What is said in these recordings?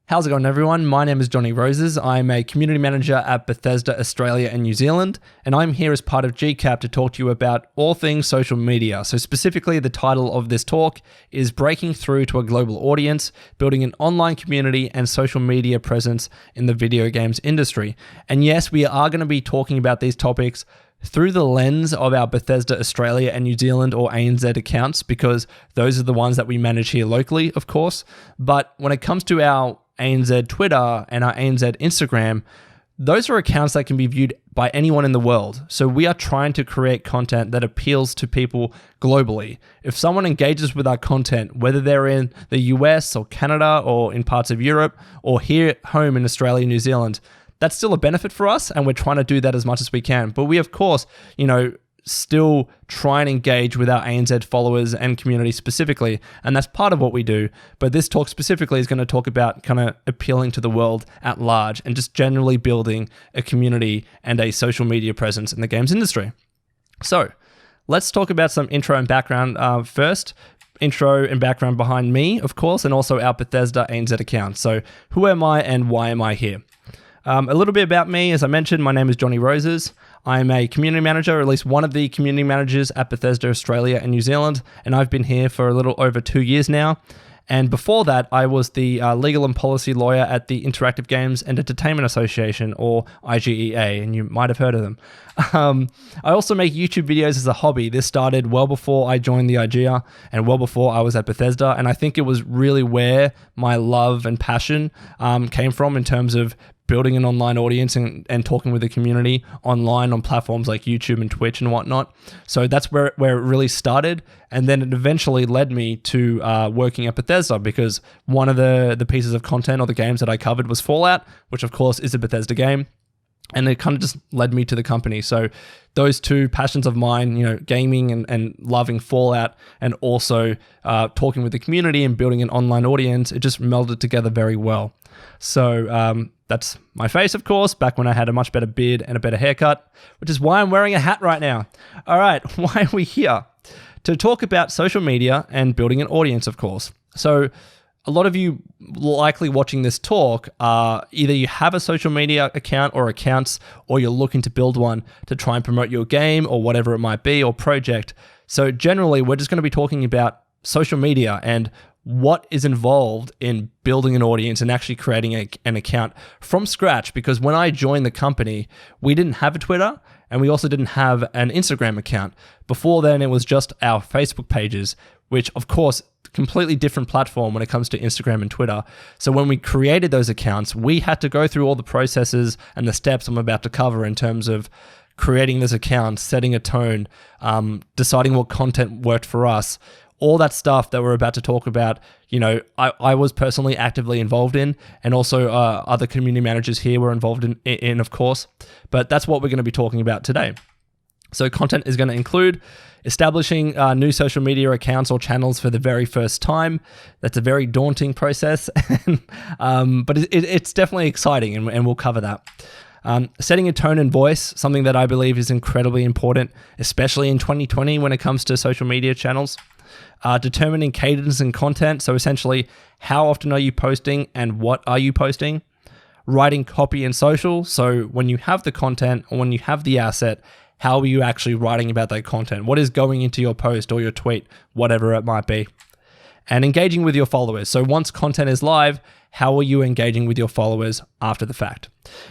How's it going, everyone? My name is Jonny Roses. I'm a community manager at Bethesda Australia and New Zealand, and I'm here as part of GCAP to talk to you about all things social media. So specifically, the title of this talk is Breaking Through to a Global Audience, Building an Online Community and Social Media Presence in the Video Games Industry. And yes, we are going to be talking about these topics through the lens of our Bethesda Australia and New Zealand or ANZ accounts, because those are the ones that we manage here locally, of course. But when it comes to our ANZ Twitter and our ANZ Instagram, those are accounts that can be viewed by anyone in the world. So we are trying to create content that appeals to people globally. If someone engages with our content, whether they're in the US or Canada or in parts of Europe or here at home in Australia, New Zealand, that's still a benefit for us, and we're trying to do that as much as we can. But we, of course, still try and engage with our ANZ followers and community specifically, and that's part of what we do. But this talk specifically is going to talk about kind of appealing to the world at large and just generally building a community and a social media presence in the games industry. So let's talk about some intro and background first. Intro and background behind me, of course, and also our Bethesda ANZ account. So who am I and why am I here? A little bit about me. As I mentioned, my name is Jonny Roses. I'm a community manager, or at least one of the community managers at Bethesda Australia and New Zealand, and I've been here for a little over 2 years now. And before that, I was the legal and policy lawyer at the Interactive Games and Entertainment Association, or IGEA, and you might have heard of them. I also make YouTube videos as a hobby. This started well before I joined the IGEA and well before I was at Bethesda, and I think it was really where my love and passion came from in terms of building an online audience and talking with the community online on platforms like YouTube and Twitch and whatnot. So that's where it really started. And then it eventually led me to working at Bethesda, because one of the pieces of content or the games that I covered was Fallout, which of course is a Bethesda game. And it kind of just led me to the company. So those two passions of mine, gaming and loving Fallout, and also talking with the community and building an online audience, it just melded together very well. So that's my face, of course, back when I had a much better beard and a better haircut, which is why I'm wearing a hat right now. All right, why are we here? To talk about social media and building an audience, of course. So a lot of you likely watching this talk are either you have a social media account or accounts, or you're looking to build one to try and promote your game or whatever it might be, or project. So generally, we're just going to be talking about social media and what is involved in building an audience and actually creating an account from scratch. Because when I joined the company, we didn't have a Twitter and we also didn't have an Instagram account. Before then, it was just our Facebook pages, which of course, completely different platform when it comes to Instagram and Twitter. So when we created those accounts, we had to go through all the processes and the steps I'm about to cover in terms of creating this account, setting a tone, deciding what content worked for us. All that stuff that we're about to talk about, I was personally actively involved in, and also other community managers here were involved in, of course. But that's what we're going to be talking about today. So content is going to include establishing new social media accounts or channels for the very first time. That's a very daunting process, but it's definitely exciting, and we'll cover that. Setting a tone and voice, something that I believe is incredibly important, especially in 2020 when it comes to social media channels. Determining cadence and content, so essentially how often are you posting and what are you posting. Writing copy and social, so when you have the content or when you have the asset, how are you actually writing about that content? What is going into your post or your tweet, whatever it might be. And engaging with your followers, so once content is live, how are you engaging with your followers after the fact?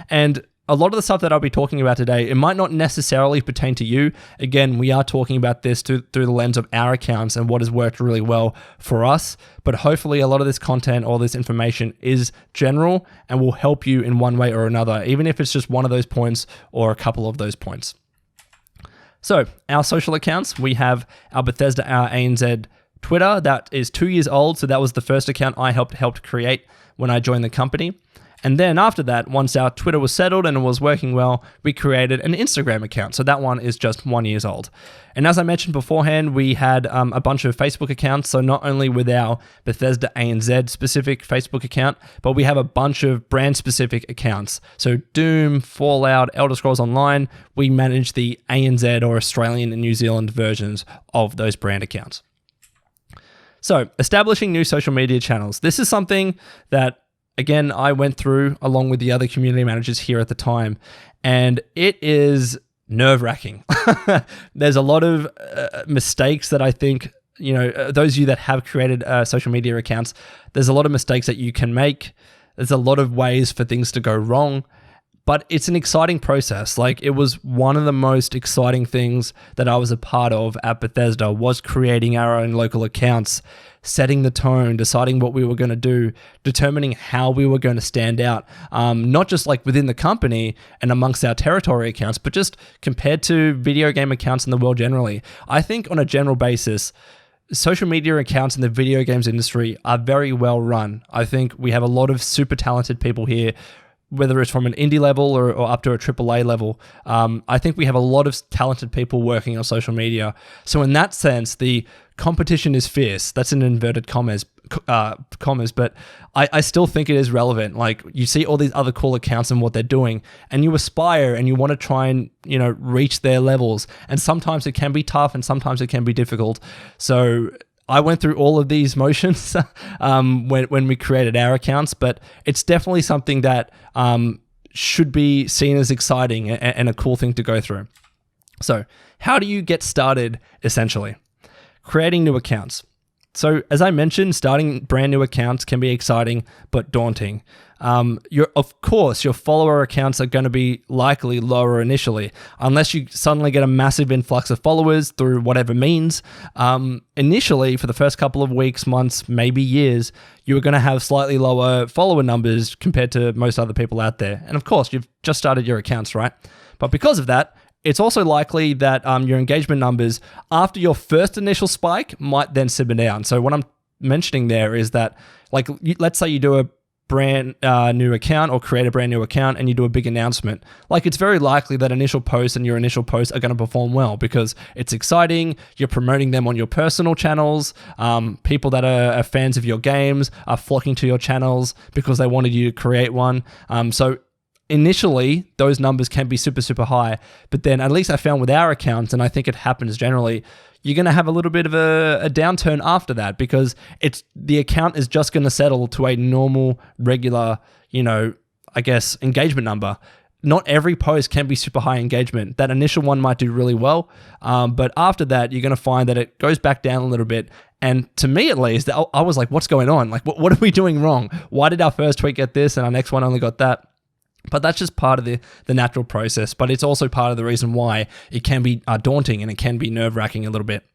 And a lot of the stuff that I'll be talking about today, it might not necessarily pertain to you. Again, we are talking about this through the lens of our accounts and what has worked really well for us. But hopefully a lot of this content or this information is general and will help you in one way or another, even if it's just one of those points or a couple of those points. So our social accounts, we have our Bethesda ANZ Twitter. That is 2 years old. So that was the first account I helped create when I joined the company. And then after that, once our Twitter was settled and it was working well, we created an Instagram account. So that one is just 1 year old. And as I mentioned beforehand, we had a bunch of Facebook accounts. So not only with our Bethesda ANZ specific Facebook account, but we have a bunch of brand specific accounts. So Doom, Fallout, Elder Scrolls Online, we manage the ANZ or Australian and New Zealand versions of those brand accounts. So establishing new social media channels. This is something that again, I went through along with the other community managers here at the time, and it is nerve-wracking. There's a lot of mistakes that I think, those of you that have created social media accounts, there's a lot of mistakes that you can make. There's a lot of ways for things to go wrong, but it's an exciting process. Like, it was one of the most exciting things that I was a part of at Bethesda, was creating our own local accounts, setting the tone, deciding what we were going to do, determining how we were going to stand out, not just like within the company and amongst our territory accounts, but just compared to video game accounts in the world generally. I think on a general basis, social media accounts in the video games industry are very well run. I think we have a lot of super talented people here, whether it's from an indie level or up to a AAA level. I think we have a lot of talented people working on social media. So in that sense, the competition is fierce. That's in inverted commas, but I still think it is relevant. Like, you see all these other cool accounts and what they're doing, and you aspire and you want to try and, reach their levels. And sometimes it can be tough and sometimes it can be difficult. So I went through all of these motions when we created our accounts, but it's definitely something that should be seen as exciting and a cool thing to go through. So how do you get started, essentially? Creating new accounts. So as I mentioned, starting brand new accounts can be exciting but daunting. Of course, your follower accounts are going to be likely lower initially, unless you suddenly get a massive influx of followers through whatever means. Initially, for the first couple of weeks, months, maybe years, you are going to have slightly lower follower numbers compared to most other people out there. And of course, you've just started your accounts, right? But because of that, it's also likely that your engagement numbers after your first initial spike might then simmer down. So what I'm mentioning there is that, like, let's say you do a brand new account or create a brand new account and you do a big announcement. Like, it's very likely that initial posts and your initial posts are going to perform well because it's exciting. You're promoting them on your personal channels. People that are fans of your games are flocking to your channels because they wanted you to create one. So initially, those numbers can be super, super high, but then at least I found with our accounts, and I think it happens generally, you're going to have a little bit of a downturn after that because the account is just going to settle to a normal, regular, engagement number. Not every post can be super high engagement. That initial one might do really well, but after that, you're going to find that it goes back down a little bit. And to me, at least, I was like, what's going on? Like, what are we doing wrong? Why did our first tweet get this and our next one only got that? But that's just part of the natural process. But it's also part of the reason why it can be daunting and it can be nerve-wracking a little bit.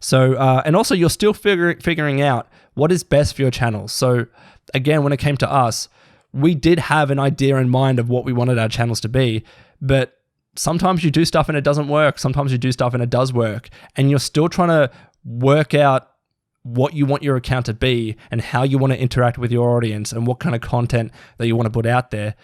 So, and also you're still figuring out what is best for your channels. So again, when it came to us, we did have an idea in mind of what we wanted our channels to be, but sometimes you do stuff and it doesn't work. Sometimes you do stuff and it does work. And you're still trying to work out what you want your account to be and how you want to interact with your audience and what kind of content that you want to put out there.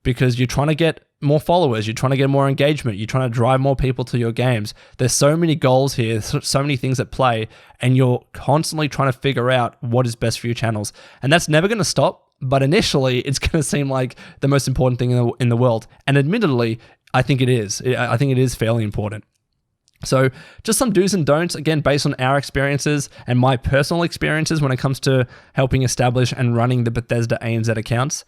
Because you're trying to get more followers, you're trying to get more engagement, you're trying to drive more people to your games. There's so many goals here, so many things at play, and you're constantly trying to figure out what is best for your channels. And that's never going to stop, but initially it's going to seem like the most important thing in the world. And admittedly, I think it is. I think it is fairly important. So just some do's and don'ts, again, based on our experiences and my personal experiences when it comes to helping establish and running the Bethesda ANZ accounts.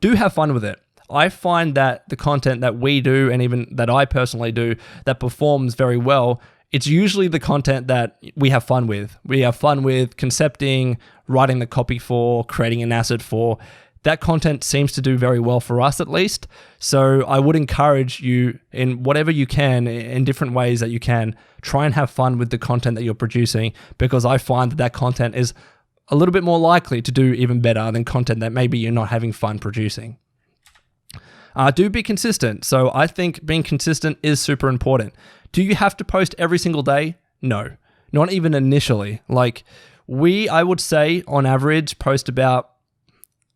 Do have fun with it. I find that the content that we do and even that I personally do that performs very well, it's usually the content that we have fun with. We have fun with concepting, writing the copy for, creating an asset for. That content seems to do very well for us, at least. So I would encourage you in whatever you can, in different ways that you can, try and have fun with the content that you're producing, because I find that content is a little bit more likely to do even better than content that maybe you're not having fun producing. Do be consistent. So I think being consistent is super important. Do you have to post every single day? No, not even initially. Like I would say on average, post about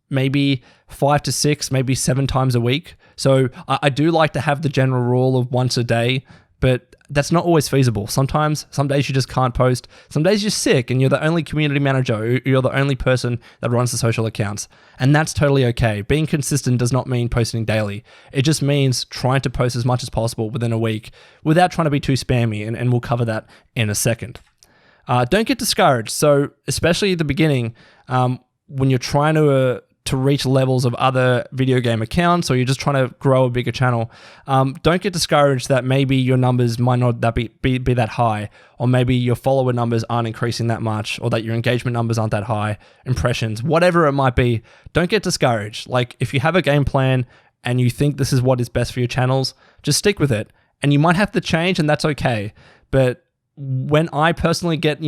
maybe 5 to 6, maybe 7 times a week. So I do like to have the general rule of once a day, but that's not always feasible. Some days you just can't post. Some days you're sick and you're the only community manager. You're the only person that runs the social accounts. And that's totally okay. Being consistent does not mean posting daily. It just means trying to post as much as possible within a week without trying to be too spammy. And we'll cover that in a second. Don't get discouraged. So especially at the beginning, when you're trying to to reach levels of other video game accounts, or you're just trying to grow a bigger channel, don't get discouraged that maybe your numbers might not be that high, or maybe your follower numbers aren't increasing that much, or that your engagement numbers aren't that high, impressions, whatever it might be. Don't get discouraged. Like, if you have a game plan and you think this is what is best for your channels, just stick with it. And you might have to change, and that's okay. But when I personally get,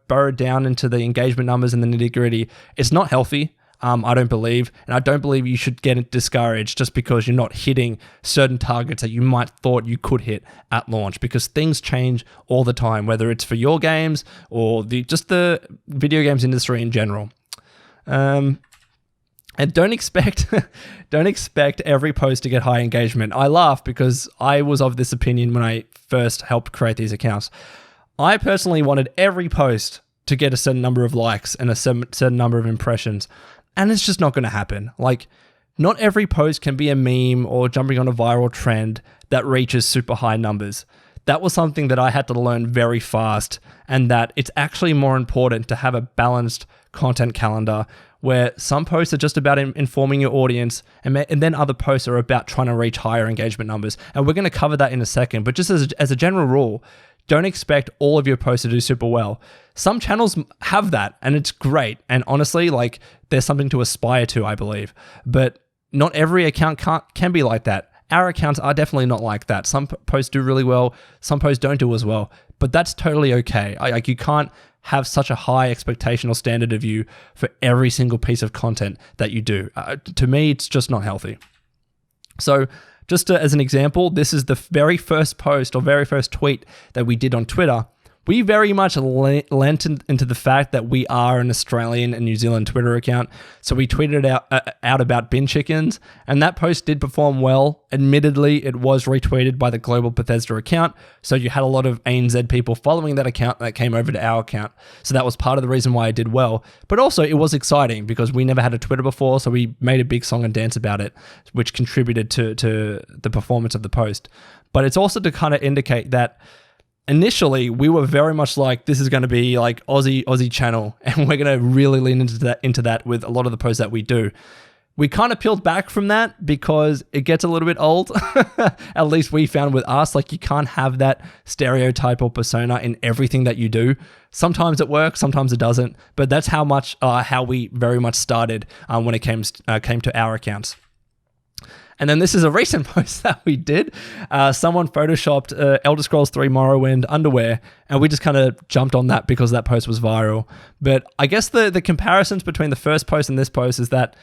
burrowed down into the engagement numbers and the nitty-gritty, it's not healthy. I don't believe, and I don't believe you should get discouraged just because you're not hitting certain targets that you might thought you could hit at launch, because things change all the time, whether it's for your games or just the video games industry in general. And don't expect every post to get high engagement. I laugh because I was of this opinion when I first helped create these accounts. I personally wanted every post to get a certain number of likes and a certain number of impressions. And it's just not going to happen. Like, not every post can be a meme or jumping on a viral trend that reaches super high numbers. That was something that I had to learn very fast, and that it's actually more important to have a balanced content calendar where some posts are just about informing your audience, and then other posts are about trying to reach higher engagement numbers. And we're going to cover that in a second. But just as a general rule, don't expect all of your posts to do super well. Some channels have that, and it's great. And honestly, like, there's something to aspire to, I believe. But not every account can be like that. Our accounts are definitely not like that. Some posts do really well, some posts don't do as well. But that's totally okay. Like, you can't have such a high expectation or standard of you for every single piece of content that you do. To me, it's just not healthy. So, just as an example, this is the very first post or very first tweet that we did on Twitter. We very much lent into the fact that we are an Australian and New Zealand Twitter account. So we tweeted out about bin chickens, and that post did perform well. Admittedly, it was retweeted by the global Bethesda account. So you had a lot of ANZ people following that account that came over to our account. So that was part of the reason why I did well. But also, it was exciting because we never had a Twitter before. So we made a big song and dance about it, which contributed to the performance of the post. But it's also to kind of indicate that initially, we were very much like, this is going to be like Aussie channel, and we're going to really lean into that with a lot of the posts that we do. We kind of peeled back from that because it gets a little bit old. At least we found with us, like, you can't have that stereotype or persona in everything that you do. Sometimes it works, sometimes it doesn't, but that's how we very much started when it came to our accounts. And then this is a recent post that we did. Someone photoshopped Elder Scrolls 3 Morrowind underwear, and we just kind of jumped on that because that post was viral. But I guess the comparisons between the first post and this post is that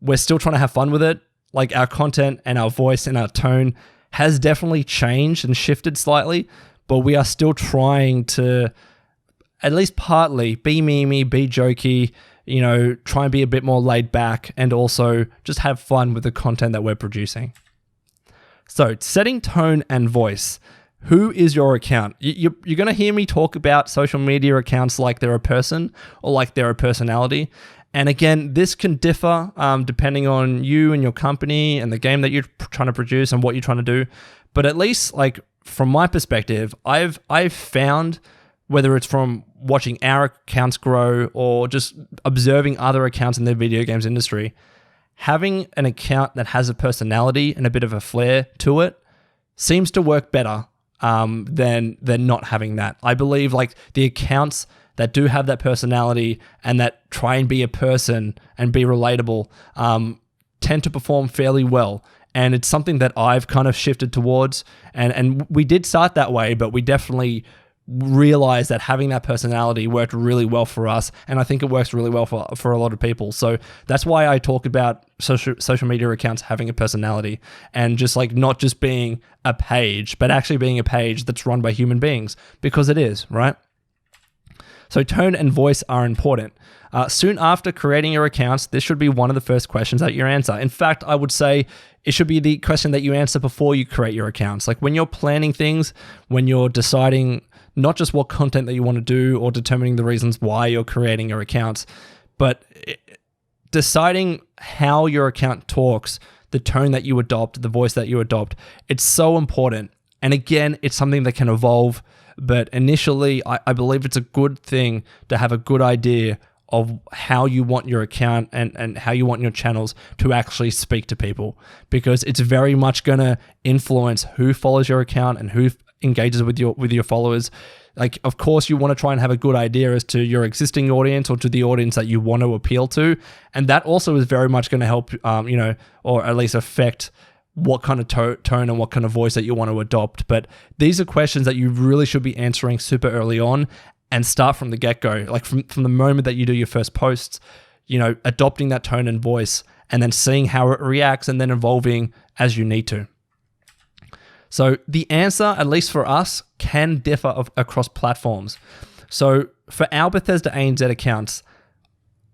we're still trying to have fun with it. Like, our content and our voice and our tone has definitely changed and shifted slightly, but we are still trying to, at least partly, be memey, be jokey, try and be a bit more laid back, and also just have fun with the content that we're producing. So, setting tone and voice. Who is your account? You're going to hear me talk about social media accounts like they're a person or like they're a personality. And again, this can differ depending on you and your company and the game that you're trying to produce and what you're trying to do. But at least, like, from my perspective, I've found, whether it's from watching our accounts grow or just observing other accounts in the video games industry, having an account that has a personality and a bit of a flair to it seems to work better than not having that. I believe, like, the accounts that do have that personality and that try and be a person and be relatable tend to perform fairly well. And it's something that I've kind of shifted towards. And we did start that way, but we definitely realized that having that personality worked really well for us, and I think it works really well for a lot of people. So that's why I talk about social media accounts having a personality, and just like not just being a page, but actually being a page that's run by human beings, because it is, right? So tone and voice are important. Soon after creating your accounts, this should be one of the first questions that you answer. In fact, I would say it should be the question that you answer before you create your accounts. Like, when you're planning things, when you're deciding not just what content that you want to do or determining the reasons why you're creating your accounts, but deciding how your account talks, the tone that you adopt, the voice that you adopt. It's so important. And again, it's something that can evolve, but initially, I believe it's a good thing to have a good idea of how you want your account and how you want your channels to actually speak to people, because it's very much going to influence who follows your account and who engages with your followers. Like, of course, you want to try and have a good idea as to your existing audience or to the audience that you want to appeal to. And that also is very much going to help, or at least affect what kind of tone and what kind of voice that you want to adopt. But these are questions that you really should be answering super early on and start from the get-go. Like from the moment that you do your first posts, adopting that tone and voice and then seeing how it reacts and then evolving as you need to. So the answer, at least for us, can differ across platforms. So for our Bethesda ANZ accounts,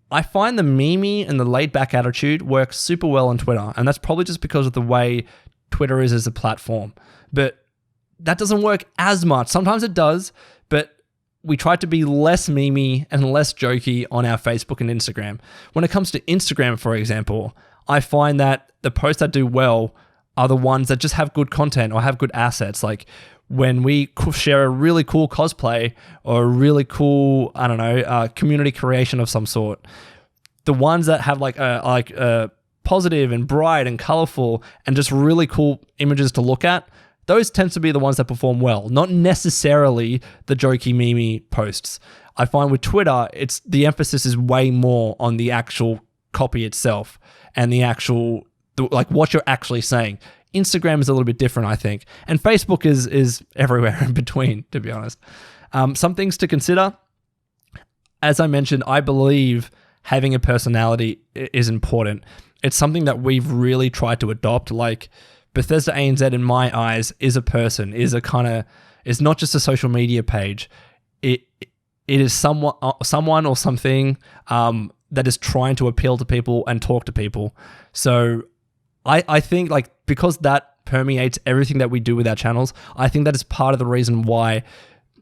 I find the meme and the laid-back attitude works super well on Twitter, and that's probably just because of the way Twitter is as a platform. But that doesn't work as much. Sometimes it does, but we try to be less memey and less jokey on our Facebook and Instagram. When it comes to Instagram, for example, I find that the posts that do well are the ones that just have good content or have good assets. Like when we share a really cool cosplay or a really cool, community creation of some sort, the ones that have like a positive and bright and colorful and just really cool images to look at, those tend to be the ones that perform well, not necessarily the jokey meme posts. I find with Twitter, the emphasis is way more on the actual copy itself and the actual, like what you're actually saying. Instagram is a little bit different, I think. And Facebook is everywhere in between, to be honest. Some things to consider. As I mentioned, I believe having a personality is important. It's something that we've really tried to adopt. Like Bethesda ANZ, in my eyes, is a person, is not just a social media page. It is someone or something that is trying to appeal to people and talk to people. So I think, like, because that permeates everything that we do with our channels, I think that is part of the reason why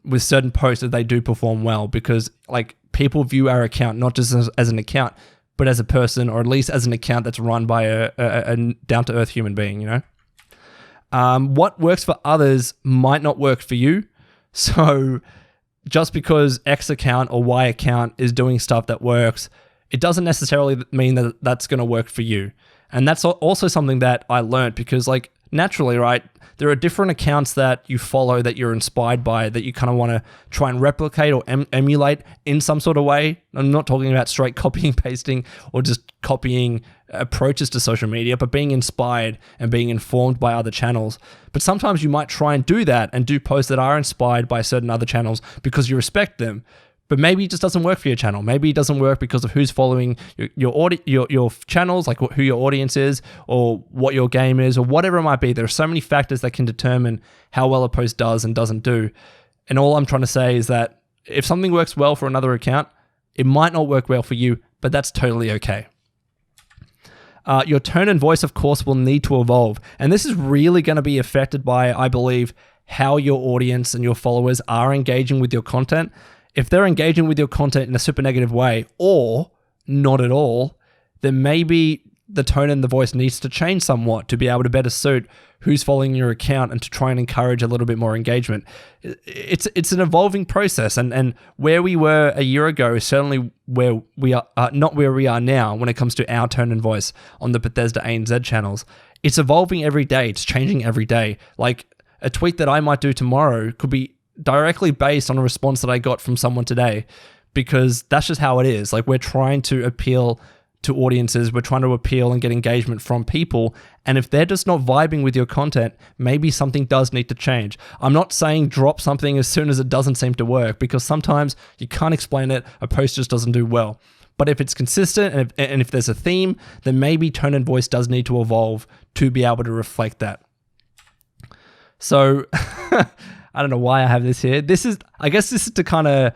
with certain posts that they do perform well, because like people view our account not just as an account, but as a person, or at least as an account that's run by a down-to-earth human being, What works for others might not work for you. So just because X account or Y account is doing stuff that works, it doesn't necessarily mean that that's going to work for you. And that's also something that I learned, because like naturally, right, there are different accounts that you follow that you're inspired by, that you kind of want to try and replicate or emulate in some sort of way. I'm not talking about straight copying, pasting, or just copying approaches to social media, but being inspired and being informed by other channels. But sometimes you might try and do that and do posts that are inspired by certain other channels because you respect them. But maybe it just doesn't work for your channel. Maybe it doesn't work because of who's following your channels, like who your audience is, or what your game is, or whatever it might be. There are so many factors that can determine how well a post does and doesn't do. And all I'm trying to say is that if something works well for another account, it might not work well for you, but that's totally okay. Your tone and voice, of course, will need to evolve. And this is really going to be affected by, I believe, how your audience and your followers are engaging with your content. If they're engaging with your content in a super negative way, or not at all, then maybe the tone and the voice needs to change somewhat to be able to better suit who's following your account and to try and encourage a little bit more engagement. It's an evolving process, and where we were a year ago is certainly where we are, not where we are now when it comes to our tone and voice on the Bethesda ANZ channels. It's evolving every day. It's changing every day. Like a tweet that I might do tomorrow could be directly based on a response that I got from someone today, because that's just how it is. Like we're trying to appeal to audiences, we're trying to appeal and get engagement from people. And if they're just not vibing with your content, maybe something does need to change. I'm not saying drop something as soon as it doesn't seem to work, because sometimes you can't explain it. A post just doesn't do well. But if it's consistent and if there's a theme, then maybe tone and voice does need to evolve to be able to reflect that. So I don't know why I have this here. I guess this is to kind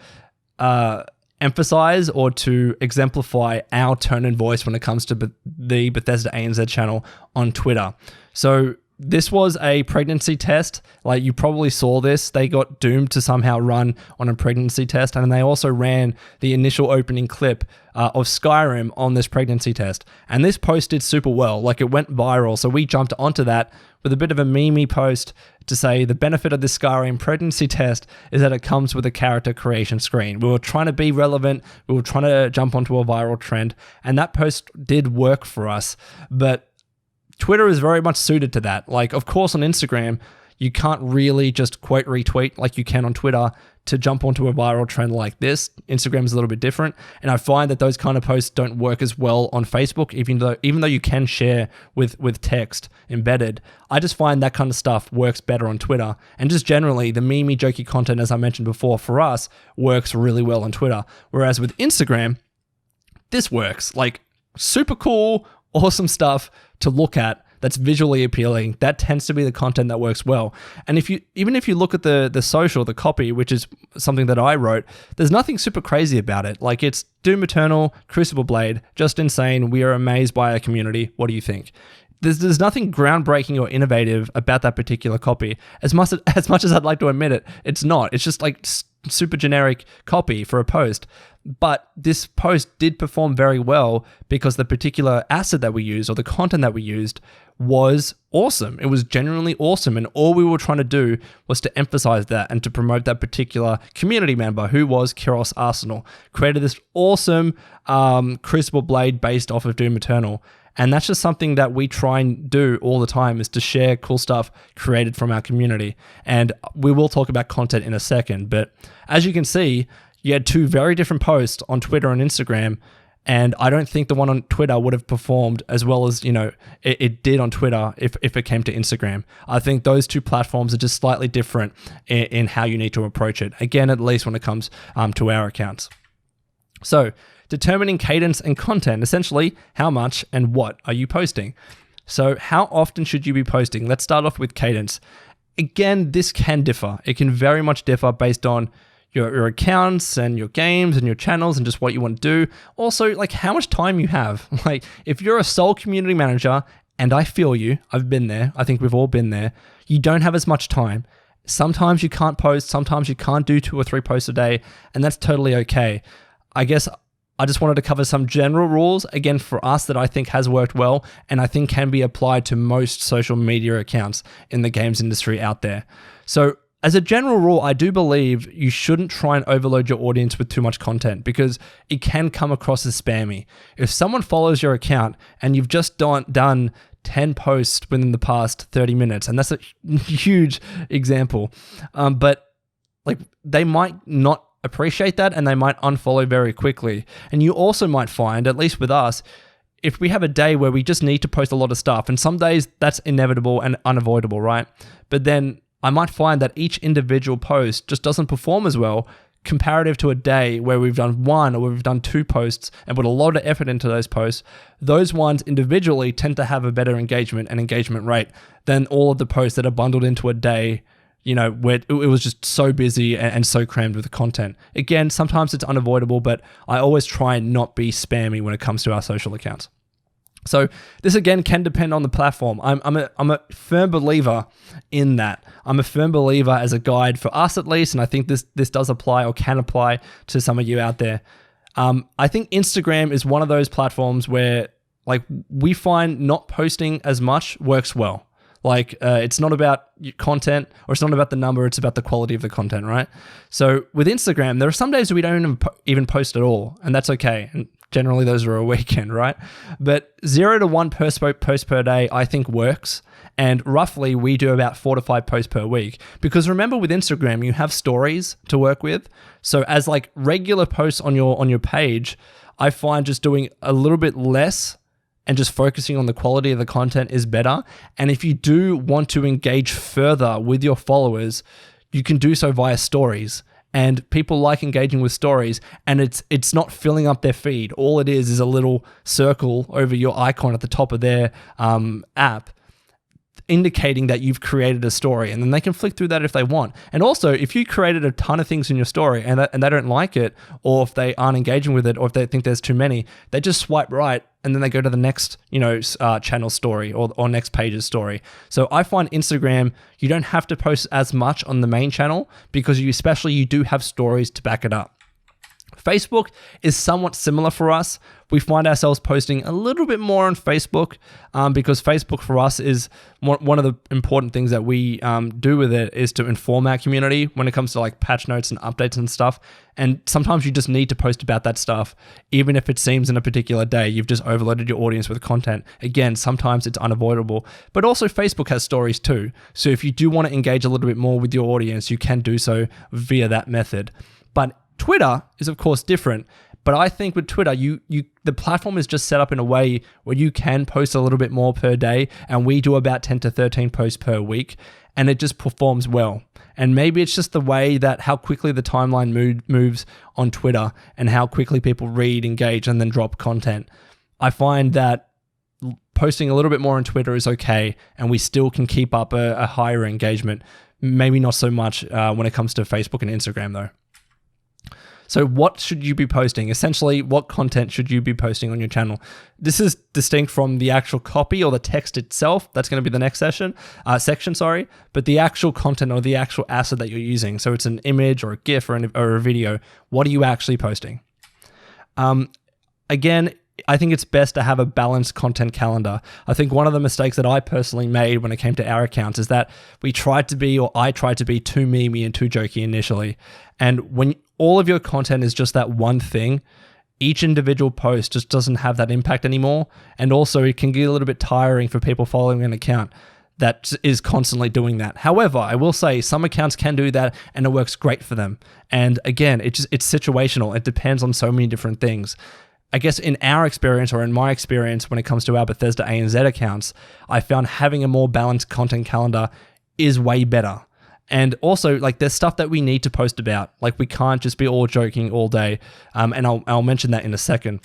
of emphasize or to exemplify our tone and voice when it comes to the Bethesda ANZ channel on Twitter. So this was a pregnancy test. Like, you probably saw this. They got doomed to somehow run on a pregnancy test. And they also ran the initial opening clip of Skyrim on this pregnancy test. And this post did super well. Like, it went viral. So we jumped onto that with a bit of a meme post to say the benefit of this Skyrim pregnancy test is that it comes with a character creation screen. We were trying to be relevant. We were trying to jump onto a viral trend. And that post did work for us. But Twitter is very much suited to that. Like, of course, on Instagram, you can't really just quote retweet like you can on Twitter to jump onto a viral trend like this. Instagram is a little bit different. And I find that those kind of posts don't work as well on Facebook, even though you can share with text embedded. I just find that kind of stuff works better on Twitter. And just generally, the meme jokey content, as I mentioned before, for us, works really well on Twitter. Whereas with Instagram, this works. Like, super cool, awesome stuff to look at that's visually appealing. That tends to be the content that works well. And even if you look at the social, the copy, which is something that I wrote, there's nothing super crazy about it. Like, it's Doom Eternal, Crucible Blade, just insane. We are amazed by our community. What do you think? There's nothing groundbreaking or innovative about that particular copy. As much as I'd like to admit it, it's not. It's just like super generic copy for a post. But this post did perform very well because the particular asset that we used, or the content that we used, was awesome. It was genuinely awesome. And all we were trying to do was to emphasize that and to promote that particular community member, who was Kiros Arsenal, created this awesome Crucible Blade based off of Doom Eternal. And that's just something that we try and do all the time, is to share cool stuff created from our community. And we will talk about content in a second. But as you can see, you had two very different posts on Twitter and Instagram. And I don't think the one on Twitter would have performed as well as, it did on Twitter if it came to Instagram. I think those two platforms are just slightly different in how you need to approach it. Again, at least when it comes to our accounts. So, determining cadence and content, essentially, how much and what are you posting? So how often should you be posting? Let's start off with cadence. Again, this can differ. It can very much differ based on your accounts and your games and your channels and just what you want to do. Also, like, how much time you have. Like, if you're a sole community manager, and I feel you, I've been there, I think we've all been there, you don't have as much time. Sometimes you can't post, sometimes you can't do 2 or 3 posts a day, and that's totally okay. I guess I just wanted to cover some general rules, again, for us, that I think has worked well and I think can be applied to most social media accounts in the games industry out there. So as a general rule, I do believe you shouldn't try and overload your audience with too much content, because it can come across as spammy. If someone follows your account and you've just done 10 posts within the past 30 minutes, and that's a huge example, but like, they might not appreciate that and they might unfollow very quickly. And you also might find, at least with us, if we have a day where we just need to post a lot of stuff, and some days that's inevitable and unavoidable, right? But then I might find that each individual post just doesn't perform as well comparative to a day where we've done 1 or we've done 2 posts and put a lot of effort into those posts. Those ones individually tend to have a better engagement and engagement rate than all of the posts that are bundled into a day, where it was just so busy and so crammed with content. Again, sometimes it's unavoidable, but I always try and not be spammy when it comes to our social accounts. So this, again, can depend on the platform. I'm a firm believer in that. I'm a firm believer as a guide for us, at least, and I think this does apply, or can apply, to some of you out there. I think Instagram is one of those platforms where, like, we find not posting as much works well. Like, it's not about content, or it's not about the number, it's about the quality of the content, right? So with Instagram, there are some days we don't even post at all, and that's okay. And generally those are a weekend, right? But 0 to 1 post per day, I think, works. And roughly we do about 4 to 5 posts per week. Because remember, with Instagram, you have stories to work with. So as like regular posts on your page, I find just doing a little bit less and just focusing on the quality of the content is better. And if you do want to engage further with your followers, you can do so via stories. And people like engaging with stories, and it's not filling up their feed. All it is a little circle over your icon at the top of their app, indicating that you've created a story, and then they can flick through that if they want. And also, if you created a ton of things in your story and they don't like it, or if they aren't engaging with it, or if they think there's too many, they just swipe right and then they go to the next, channel story or next page's story. So I find Instagram, you don't have to post as much on the main channel because you do have stories to back it up. Facebook is somewhat similar for us. We find ourselves posting a little bit more on Facebook because Facebook for us is one of the important things that we do with it is to inform our community when it comes to like patch notes and updates and stuff. And sometimes you just need to post about that stuff, even if it seems in a particular day you've just overloaded your audience with content. Again, sometimes it's unavoidable, but also Facebook has stories too. So if you do want to engage a little bit more with your audience, you can do so via that method. But Twitter is of course different, but I think with Twitter, the platform is just set up in a way where you can post a little bit more per day, and we do about 10 to 13 posts per week, and it just performs well. And maybe it's just the way that how quickly the timeline moves on Twitter and how quickly people read, engage, and then drop content. I find that posting a little bit more on Twitter is okay, and we still can keep up a higher engagement. Maybe not so much when it comes to Facebook and Instagram though. So what should you be posting? Essentially, what content should you be posting on your channel? This is distinct from the actual copy or the text itself. That's going to be the next section. But the actual content or the actual asset that you're using. So it's an image or a GIF or a video. What are you actually posting? Again, I think it's best to have a balanced content calendar. I think one of the mistakes that I personally made when it came to our accounts is that I tried to be too memey and too jokey initially. And when all of your content is just that one thing, each individual post just doesn't have that impact anymore. And also it can get a little bit tiring for people following an account that is constantly doing that. However, I will say some accounts can do that and it works great for them. And again, it's situational. It depends on so many different things. I guess in our experience or in my experience when it comes to our Bethesda ANZ accounts, I found having a more balanced content calendar is way better. And also, like, there's stuff that we need to post about. Like, we can't just be all joking all day. And I'll mention that in a second.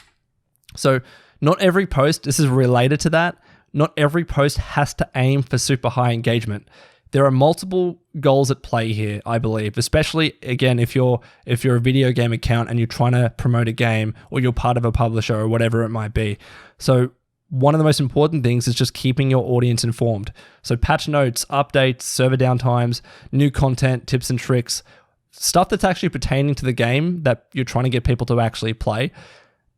So not every post, this is related to that, not every post has to aim for super high engagement. There are multiple goals at play here, I believe, especially, again, if you're a video game account and you're trying to promote a game or you're part of a publisher or whatever it might be. So one of the most important things is just keeping your audience informed. So patch notes, updates, server downtimes, new content, tips and tricks, stuff that's actually pertaining to the game that you're trying to get people to actually play.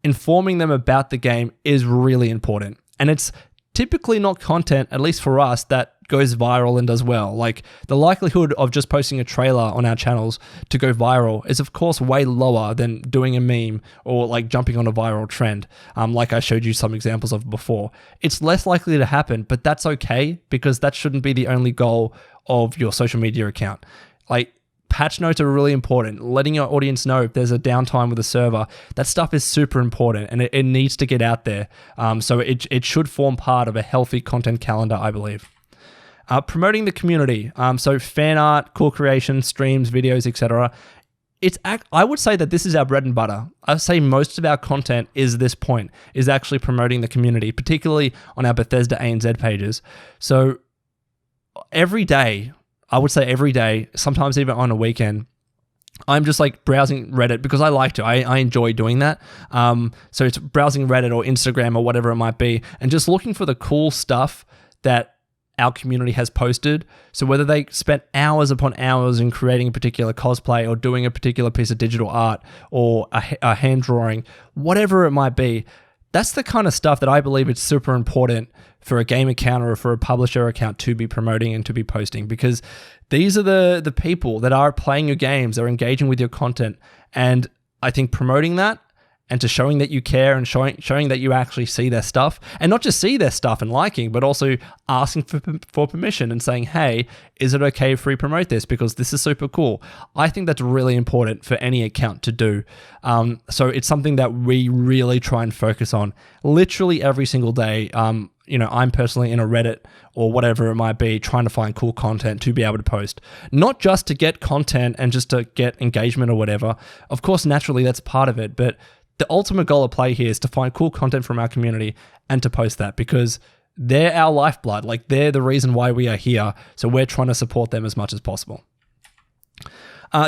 Informing them about the game is really important. And it's typically not content, at least for us, that goes viral and does well. Like the likelihood of just posting a trailer on our channels to go viral is of course way lower than doing a meme or like jumping on a viral trend. Like I showed you some examples of before. It's less likely to happen, but that's okay because that shouldn't be the only goal of your social media account. Like patch notes are really important. Letting your audience know if there's a downtime with a server, that stuff is super important and it needs to get out there. So it should form part of a healthy content calendar, I believe. Promoting the community. So fan art, cool creations, streams, videos, etc. I would say that this is our bread and butter. I'd say most of our content is this point, is actually promoting the community, particularly on our Bethesda ANZ pages. So every day, I would say every day, sometimes even on a weekend, I'm just like browsing Reddit because I like to. I enjoy doing that. So it's browsing Reddit or Instagram or whatever it might be and just looking for the cool stuff that our community has posted. So whether they spent hours upon hours in creating a particular cosplay or doing a particular piece of digital art or a hand drawing, whatever it might be, that's the kind of stuff that I believe it's super important for a game account or for a publisher account to be promoting and to be posting, because these are the people that are playing your games, they're engaging with your content. And I think promoting that and to showing that you care and showing that you actually see their stuff, and not just see their stuff and liking, but also asking for permission and saying, hey, is it okay if we promote this because this is super cool? I think that's really important for any account to do. So it's something that we really try and focus on literally every single day. I'm personally in a Reddit or whatever it might be, trying to find cool content to be able to post, not just to get content and just to get engagement or whatever. Of course, naturally that's part of it, but the ultimate goal of play here is to find cool content from our community and to post that, because they're our lifeblood. Like, they're the reason why we are here. So we're trying to support them as much as possible.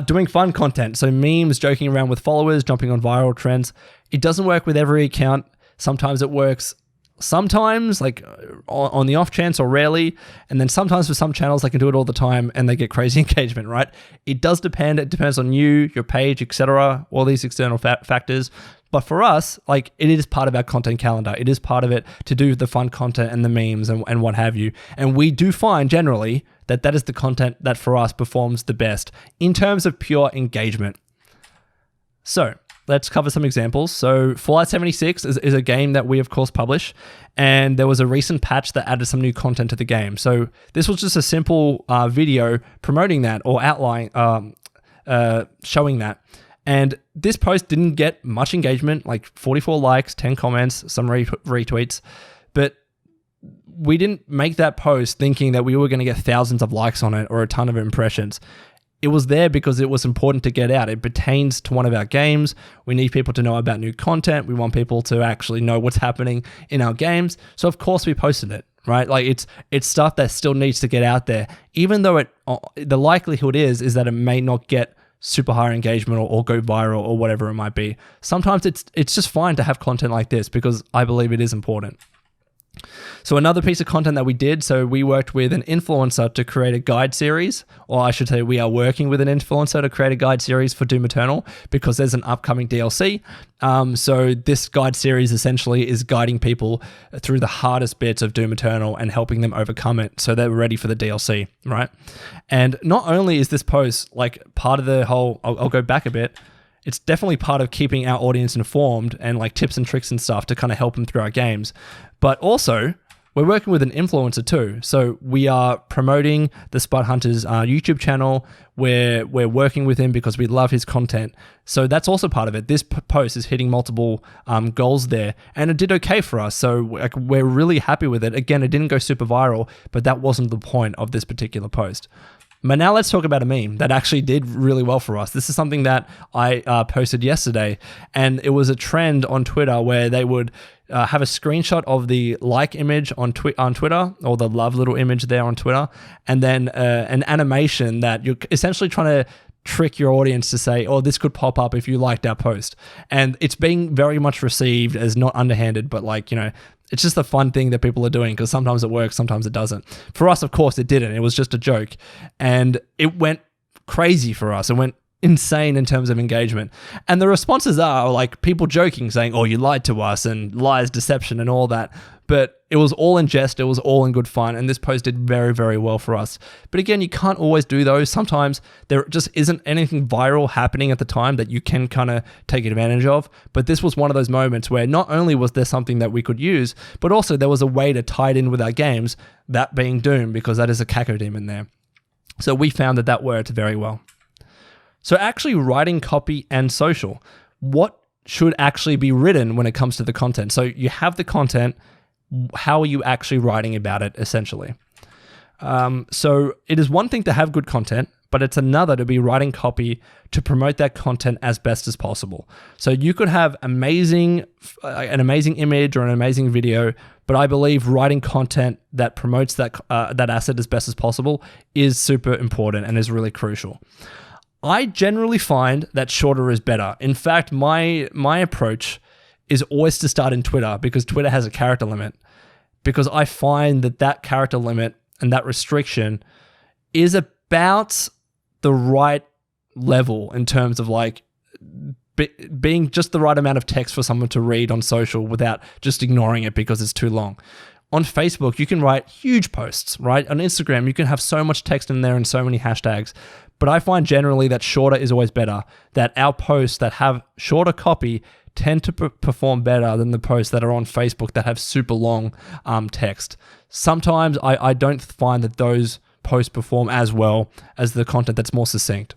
Doing fun content. So memes, joking around with followers, jumping on viral trends. It doesn't work with every account. Sometimes it works sometimes, like on the off chance or rarely, and then sometimes for some channels they can do it all the time and they get crazy engagement, right? It does depend. It depends on you, your page, etc., all these external factors. But for us, like, it is part of our content calendar. It is part of it to do the fun content and the memes and what have you. And we do find generally that is the content that for us performs the best in terms of pure engagement. So let's cover some examples. So Fallout 76 is a game that we, of course, publish, and there was a recent patch that added some new content to the game. So this was just a simple video promoting that or outlining, showing that. And this post didn't get much engagement, like 44 likes, 10 comments, some retweets, but we didn't make that post thinking that we were going to get thousands of likes on it or a ton of impressions. It was there because it was important to get out. It pertains to one of our games. We need people to know about new content. We want people to actually know what's happening in our games. So of course we posted it, right? Like it's stuff that still needs to get out there, even though the likelihood is that it may not get super high engagement or go viral or whatever it might be. Sometimes it's just fine to have content like this because I believe it is important. So another piece of content that we did, so we worked with an influencer to create a guide series, or I should say we are working with an influencer to create a guide series for Doom Eternal because there's an upcoming DLC. So this guide series essentially is guiding people through the hardest bits of Doom Eternal and helping them overcome it so they're ready for the DLC, right? And not only is this post like part of the whole, I'll go back a bit, it's definitely part of keeping our audience informed and like tips and tricks and stuff to kind of help them through our games. But also, we're working with an influencer too. So we are promoting the Spud Hunter's YouTube channel. We're working with him because we love his content. So that's also part of it. This post is hitting multiple goals there, and it did okay for us. So we're really happy with it. Again, it didn't go super viral, but that wasn't the point of this particular post. But now let's talk about a meme that actually did really well for us. This is something that I posted yesterday, and it was a trend on Twitter where they would have a screenshot of the like image on Twitter, or the love little image there on Twitter, and then an animation that you're essentially trying to trick your audience to say, oh, this could pop up if you liked our post. And it's being very much received as not underhanded, but like, it's just a fun thing that people are doing because sometimes it works, sometimes it doesn't. For us, of course, it didn't. It was just a joke. And it went crazy for us. It went insane in terms of engagement. And the responses are like people joking, saying, oh, you lied to us and lies, deception and all that. But it was all in jest. It was all in good fun. And this post did very, very well for us. But again, you can't always do those. Sometimes there just isn't anything viral happening at the time that you can kind of take advantage of. But this was one of those moments where not only was there something that we could use, but also there was a way to tie it in with our games, that being Doom, because that is a cacodemon there. So we found that worked very well. So actually writing copy and social, what should actually be written when it comes to the content? So you have the content, how are you actually writing about it essentially? So it is one thing to have good content, but it's another to be writing copy to promote that content as best as possible. So you could have an amazing image or an amazing video, but I believe writing content that promotes that asset as best as possible is super important and is really crucial. I generally find that shorter is better. In fact, my approach is always to start in Twitter because Twitter has a character limit. Because I find that character limit and that restriction is about the right level in terms of like being just the right amount of text for someone to read on social without just ignoring it because it's too long. On Facebook, you can write huge posts, right? On Instagram, you can have so much text in there and so many hashtags. But I find generally that shorter is always better, that our posts that have shorter copy tend to perform better than the posts that are on Facebook that have super long text. Sometimes I don't find that those posts perform as well as the content that's more succinct.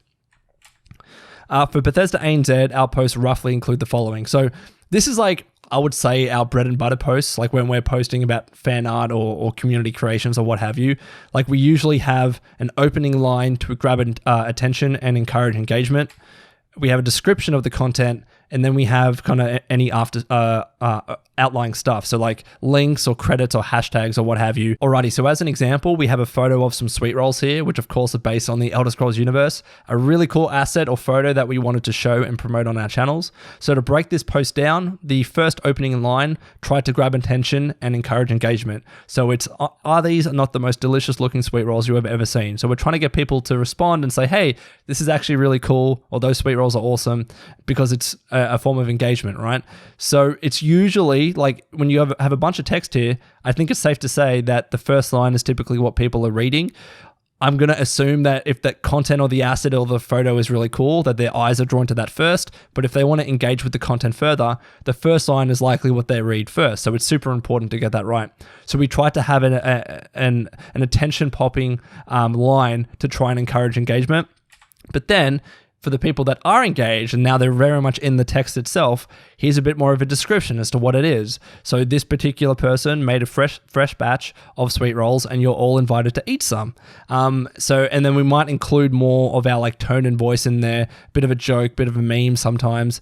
For Bethesda ANZ, our posts roughly include the following. So this is like, I would say, our bread and butter posts, like when we're posting about fan art or community creations or what have you. Like we usually have an opening line to grab attention and encourage engagement. We have a description of the content, and then we have kind of any after outlying stuff. So like links or credits or hashtags or what have you. Alrighty, so as an example, we have a photo of some sweet rolls here, which of course are based on the Elder Scrolls universe, a really cool asset or photo that we wanted to show and promote on our channels. So to break this post down, the first opening line tried to grab attention and encourage engagement. So it's, are these not the most delicious looking sweet rolls you have ever seen? So we're trying to get people to respond and say, hey, this is actually really cool, or those sweet rolls are awesome, because it's a form of engagement, right? So it's usually like when you have a bunch of text here, I think it's safe to say that the first line is typically what people are reading. I'm going to assume that if that content or the asset or the photo is really cool, that their eyes are drawn to that first. But if they want to engage with the content further, the first line is likely what they read first. So it's super important to get that right. So we tried to have an attention-popping line to try and encourage engagement. But then for the people that are engaged and now they're very much in the text itself, here's a bit more of a description as to what it is. So this particular person made a fresh batch of sweet rolls and you're all invited to eat some. And then we might include more of our like tone and voice in there, bit of a joke, bit of a meme sometimes,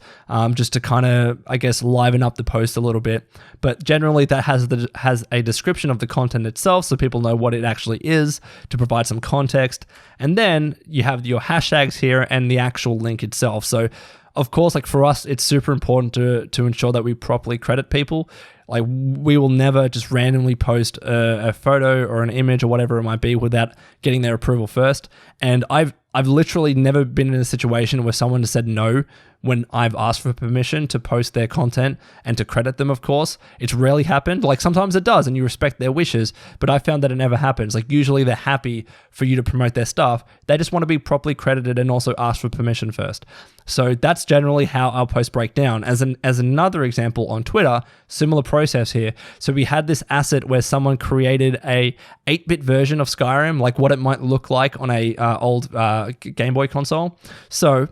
just to kind of, I guess, liven up the post a little bit. But generally that has a description of the content itself so people know what it actually is, to provide some context. And then you have your hashtags here and the actual link itself. So of course, like for us, it's super important to ensure that we properly credit people. Like we will never just randomly post a photo or an image or whatever it might be without getting their approval first. And I've literally never been in a situation where someone has said no when I've asked for permission to post their content and to credit them, of course. It's rarely happened. Like sometimes it does and you respect their wishes, but I found that it never happens. Like usually they're happy for you to promote their stuff. They just want to be properly credited and also ask for permission first. So that's generally how our posts break down. As another example on Twitter, similar process here. So we had this asset where someone created a 8-bit version of Skyrim, like what it might look like on a old Game Boy console. So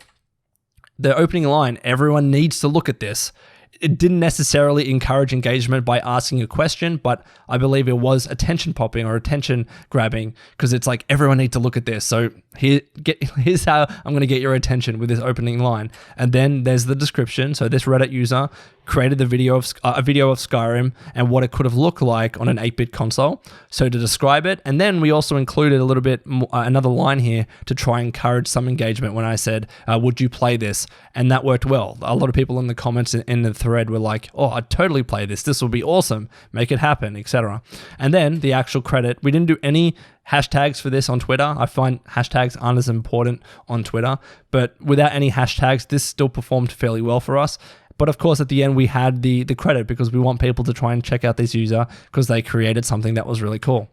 the opening line, everyone needs to look at this. It didn't necessarily encourage engagement by asking a question, but I believe it was attention popping or attention grabbing, because it's like everyone needs to look at this. So here's how I'm going to get your attention with this opening line. And then there's the description. So this Reddit user created a video of Skyrim and what it could have looked like on an 8-bit console. So to describe it, and then we also included a little bit another line here to try and encourage some engagement when I said, would you play this? And that worked well. A lot of people in the comments in the thread were like, oh, I'd totally play this. This will be awesome. Make it happen, etc. And then the actual credit, we didn't do any hashtags for this on Twitter. I find hashtags aren't as important on Twitter, but without any hashtags, this still performed fairly well for us. But of course, at the end, we had the credit because we want people to try and check out this user because they created something that was really cool.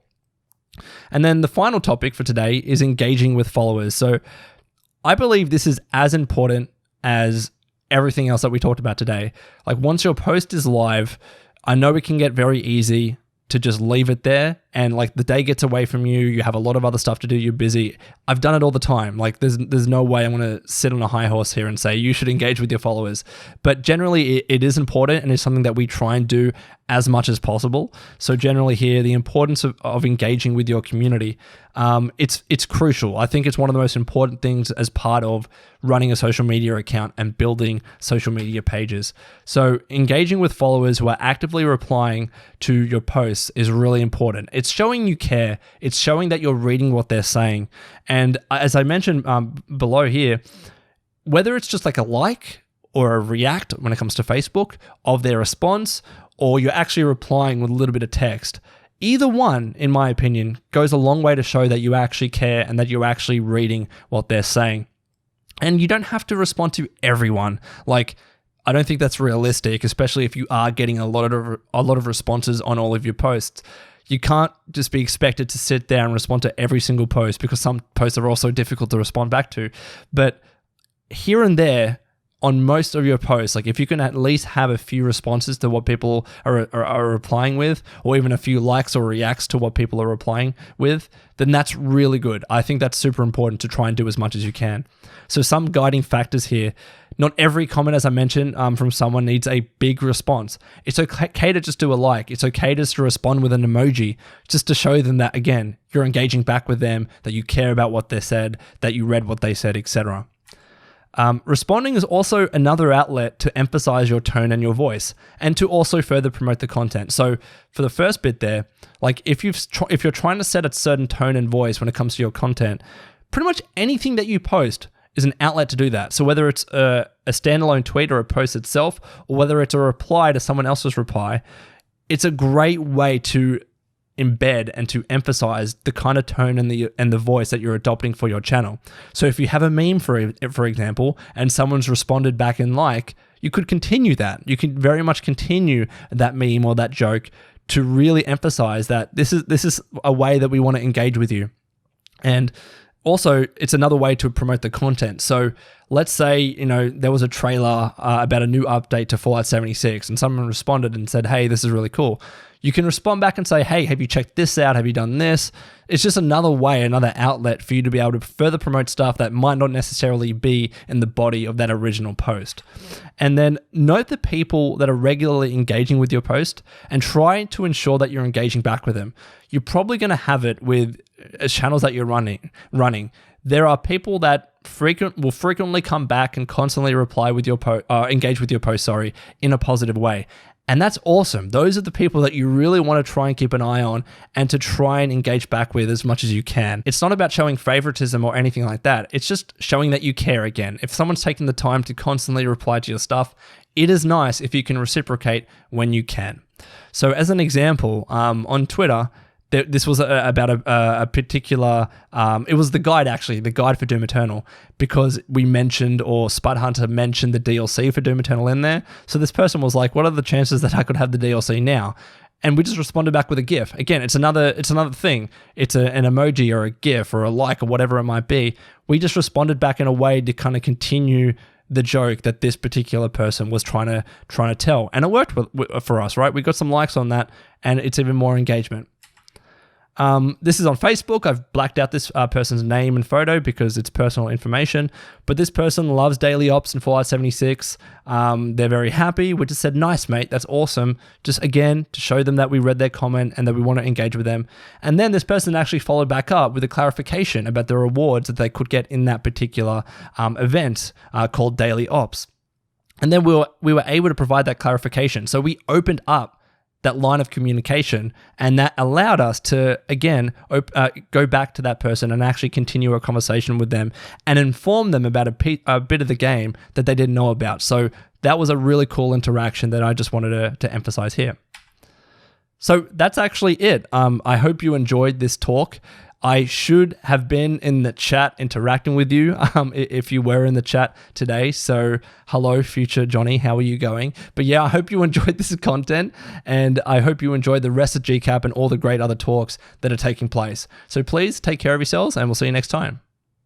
And then the final topic for today is engaging with followers. So I believe this is as important as everything else that we talked about today. Like once your post is live, I know it can get very easy to just leave it there and like the day gets away from you, you have a lot of other stuff to do, you're busy. I've done it all the time. Like there's no way I'm going to sit on a high horse here and say you should engage with your followers. But generally it is important and it's something that we try and do as much as possible. So generally here, the importance of engaging with your community, it's crucial. I think it's one of the most important things as part of running a social media account and building social media pages. So engaging with followers who are actively replying to your posts is really important. It's showing you care. It's showing that you're reading what they're saying. And as I mentioned below here, whether it's just like a like or a react when it comes to Facebook of their response, or you're actually replying with a little bit of text, either one, in my opinion, goes a long way to show that you actually care and that you're actually reading what they're saying. And you don't have to respond to everyone. Like, I don't think that's realistic, especially if you are getting a lot of responses on all of your posts. You can't just be expected to sit there and respond to every single post because some posts are also difficult to respond back to. But here and there, on most of your posts, like if you can at least have a few responses to what people are replying with, or even a few likes or reacts to what people are replying with, then that's really good. I think that's super important to try and do as much as you can. So some guiding factors here. Not every comment, as I mentioned, from someone needs a big response. It's okay to just do a like. It's okay just to respond with an emoji, just to show them that, again, you're engaging back with them, that you care about what they said, that you read what they said, etc. Responding is also another outlet to emphasize your tone and your voice, and to also further promote the content. So for the first bit there, like if you're trying to set a certain tone and voice when it comes to your content, pretty much anything that you post is an outlet to do that. So whether it's a standalone tweet or a post itself, or whether it's a reply to someone else's reply, it's a great way to embed and to emphasize the kind of tone and the voice that you're adopting for your channel. So if you have a meme, for example, and someone's responded back in like, you could continue that. You can very much continue that meme or that joke to really emphasize that this is a way that we want to engage with you. And also, it's another way to promote the content. So let's say, there was a trailer about a new update to Fallout 76 and someone responded and said, hey, this is really cool. You can respond back and say, hey, have you checked this out? Have you done this? It's just another way, another outlet for you to be able to further promote stuff that might not necessarily be in the body of that original post. And then note the people that are regularly engaging with your post and try to ensure that you're engaging back with them. You're probably going to have it with channels that you're running. There are people that will frequently come back and constantly reply with your engage with your post, in a positive way. And that's awesome. Those are the people that you really want to try and keep an eye on and to try and engage back with as much as you can. It's not about showing favoritism or anything like that. It's just showing that you care again. If someone's taking the time to constantly reply to your stuff, it is nice if you can reciprocate when you can. So as an example, on Twitter, this was about a particular, it was the guide for Doom Eternal, because we mentioned, or Spud Hunter mentioned, the DLC for Doom Eternal in there. So this person was like, what are the chances that I could have the DLC now? And we just responded back with a GIF. Again, it's another thing. It's an emoji or a GIF or a like or whatever it might be. We just responded back in a way to kind of continue the joke that this particular person was trying to tell. And it worked for us, right? We got some likes on that, and it's even more engagement. This is on Facebook. I've blacked out this person's name and photo because it's personal information, but this person loves daily ops and Fallout 76. They're very happy. We just said, nice, mate. That's awesome. Just again, to show them that we read their comment and that we want to engage with them. And then this person actually followed back up with a clarification about the rewards that they could get in that particular event called daily ops. And then we were able to provide that clarification. So we opened up that line of communication, and that allowed us to, again, go back to that person and actually continue a conversation with them and inform them about a bit of the game that they didn't know about. So that was a really cool interaction that I just wanted to emphasize here. So that's actually it. I hope you enjoyed this talk. I should have been in the chat interacting with you if you were in the chat today. So hello, future Jonny, how are you going? But yeah, I hope you enjoyed this content, and I hope you enjoyed the rest of GCAP and all the great other talks that are taking place. So please take care of yourselves, and we'll see you next time.